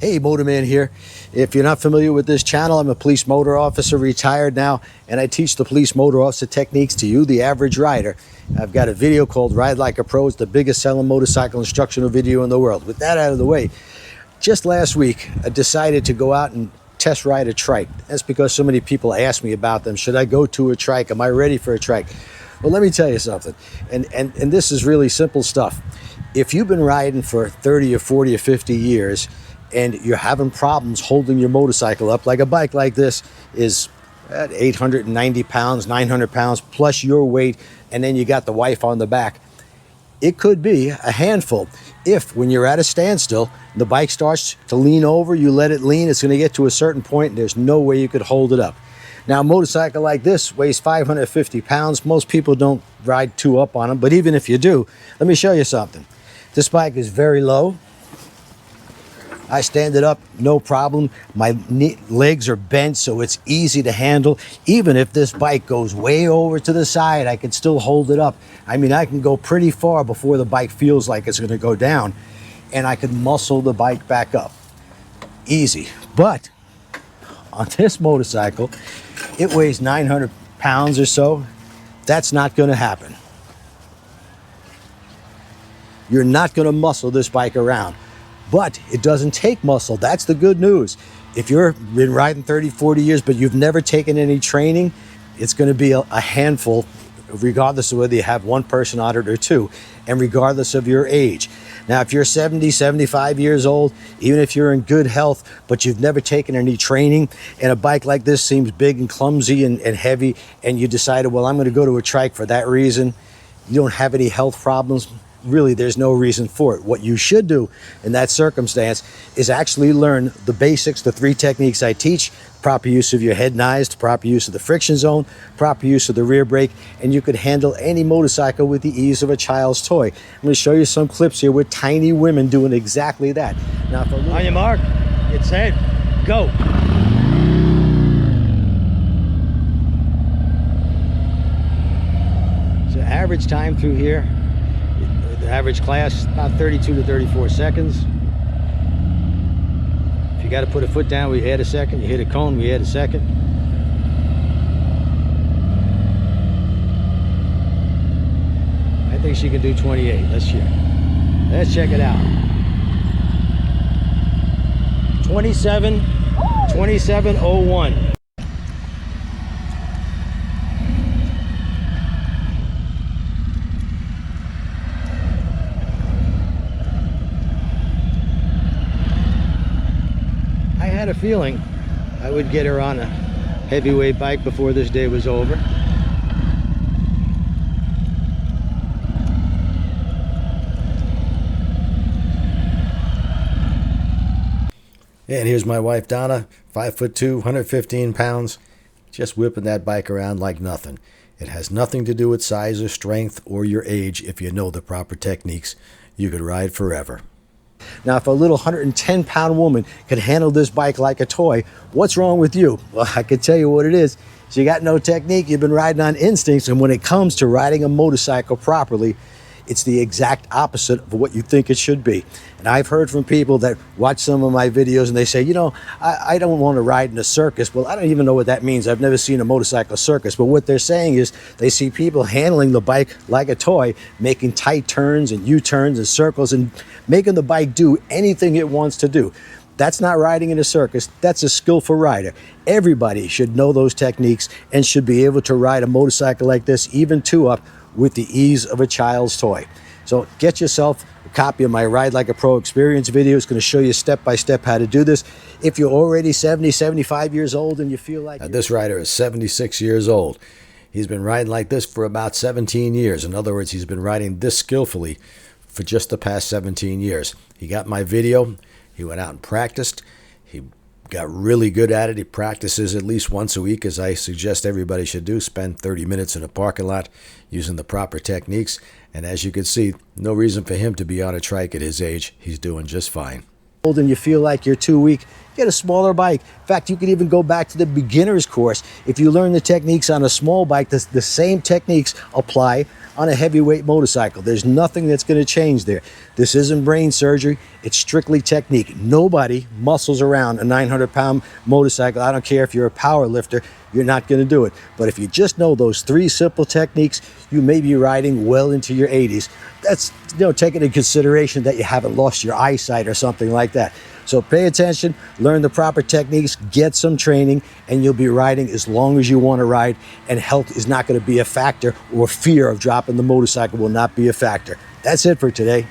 Hey, Motorman here. If you're not familiar with this channel, I'm a police motor officer, retired now, and I teach the police motor officer techniques to you, the average rider. I've got a video called Ride Like a Pro. It's the biggest selling motorcycle instructional video in the world. With that out of the way, just last week, I decided to go out and test ride a trike. That's because so many people ask me about them. Should I go to a trike? Am I ready for a trike? Well, let me tell you something, and this is really simple stuff. If you've been riding for 30 or 40 or 50 years, and you're having problems holding your motorcycle up, like a bike like this is at 890 pounds, 900 pounds, plus your weight, and then you got the wife on the back, it could be a handful. If, when you're at a standstill, the bike starts to lean over, you let it lean, it's going to get to a certain point, and there's no way you could hold it up. Now, a motorcycle like this weighs 550 pounds. Most people don't ride too up on them, but even if you do, let me show you something. This bike is very low. I stand it up, no problem. My legs are bent, so it's easy to handle. Even if this bike goes way over to the side, I can still hold it up. I mean, I can go pretty far before the bike feels like it's gonna go down, and I can muscle the bike back up. Easy. But on this motorcycle, it weighs 900 pounds or so. That's not gonna happen. You're not gonna muscle this bike around. But it doesn't take muscle. That's the good news. If you've been riding 30, 40 years, but you've never taken any training, it's going to be a handful, regardless of whether you have one person on it or two, and regardless of your age. Now, if you're 70, 75 years old, even if you're in good health, but you've never taken any training, and a bike like this seems big and clumsy and heavy, and you decided, well, I'm going to go to a trike for that reason, you don't have any health problems, really, there's no reason for it. What you should do in that circumstance is actually learn the basics, the 3 techniques I teach: proper use of your head and eyes, proper use of the friction zone, proper use of the rear brake, and you could handle any motorcycle with the ease of a child's toy. I'm going to show you some clips here with tiny women doing exactly that. Now, on your mark, get set, go. So average time through here, the average class, about 32 to 34 seconds. If you got to put a foot down, we add a second. You hit a cone, we add a second. I think she can do 28. Let's check it out. 27:01. I had a feeling I would get her on a heavyweight bike before this day was over. And here's my wife Donna, 5'2", 115 pounds, just whipping that bike around like nothing. It has nothing to do with size or strength or your age. If you know the proper techniques, you could ride forever. Now, if a little 110-pound woman can handle this bike like a toy, what's wrong with you? Well, I can tell you what it is. So you got no technique, you've been riding on instincts, and when it comes to riding a motorcycle properly, it's the exact opposite of what you think it should be. And I've heard from people that watch some of my videos and they say, you know, I don't want to ride in a circus. Well, I don't even know what that means. I've never seen a motorcycle circus. But what they're saying is they see people handling the bike like a toy, making tight turns and U-turns and circles and making the bike do anything it wants to do. That's not riding in a circus. That's a skillful rider. Everybody should know those techniques and should be able to ride a motorcycle like this, even 2-up, with the ease of a child's toy. So get yourself a copy of my Ride Like a Pro experience video. It's going to show you step by step how to do this. If you're already 70, 75 years old and you feel like... Now, this rider is 76 years old. He's been riding like this for about 17 years. In other words, he's been riding this skillfully for just the past 17 years. He got my video. He went out and practiced. He got really good at it. He practices at least once a week, as I suggest everybody should do. Spend 30 minutes in a parking lot using the proper techniques. And as you can see, no reason for him to be on a trike at his age. He's doing just fine. And you feel like you're too weak, get a smaller bike. In fact, you could even go back to the beginner's course. If you learn the techniques on a small bike, the same techniques apply on a heavyweight motorcycle. There's nothing that's going to change there. This isn't brain surgery. It's strictly technique. Nobody muscles around a 900-pound motorcycle. I don't care if you're a power lifter, you're not going to do it. But if you just know those 3 simple techniques, you may be riding well into your 80s. That's, taking into consideration that you haven't lost your eyesight or something like that. So pay attention, learn the proper techniques, get some training, and you'll be riding as long as you want to ride, and health is not going to be a factor, or fear of dropping the motorcycle will not be a factor. That's it for today.